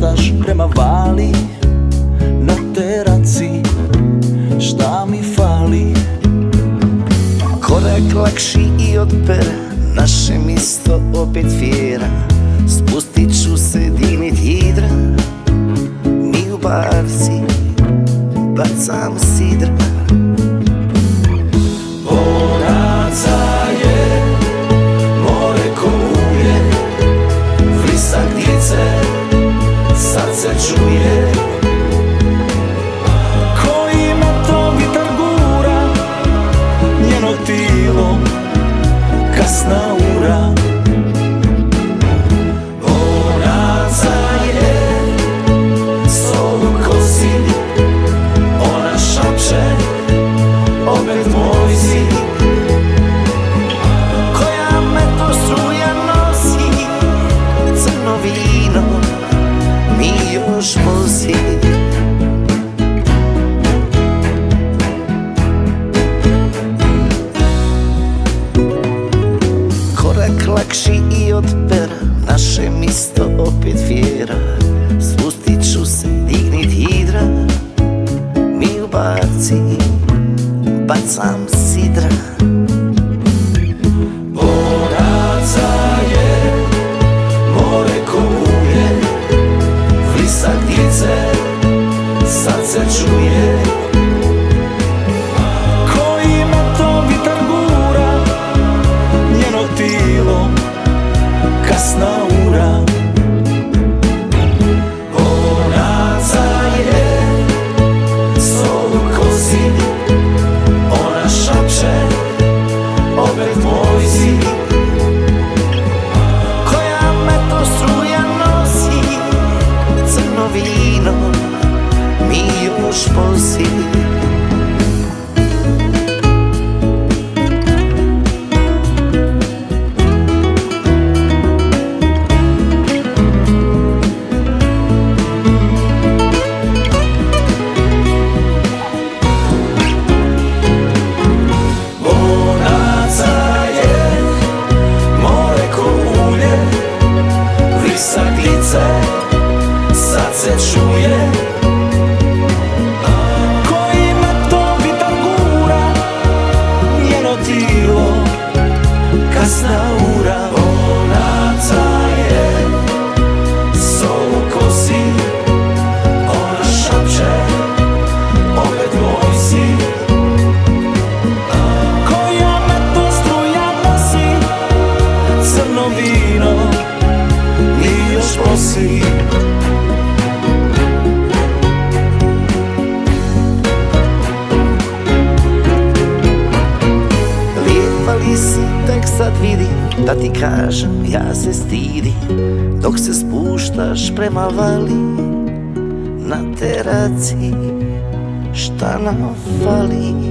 spuštaš prema vali na teraci, šta mi fali? Korak lakši i od pera, naše misto opet fjera. Spustit ću se, dignit hidra, mi u barci bacam sidra. Boraca je more ko uvijek, vrisak djece sad se čuje. Koji moto vitar gura, njeno tilo kasna ura. Boraca je sol u kosi, ona šapče opet moj si. Koja me to struja nosi, crno vino mi još mozi. Korak lakši i od pera, naše misto opet fjera. Spustit ću se, dignit hidra, mi u barci bacam sidra. Boraca je more ko uvijek, vrisak djece sad se čuje. Koji moto vitar gura, njeno tilo kasna ura. Boraca je sol u kosi, ona šapče opet moj si. Koja me to struja nosi, crno vino mi još mozi. Sad se čuje. Koji moto vitar gura, njeno tilo kasna ura. Boraca je sol u kosi, ona šapče opet moj si. Koja me to struja nosi, crno vino mi još posi. Lijepa si, tek sad vidim, da ti kažem, ja se stidim. Dok se spuštaš prema vali, na teraci, šta nam fali?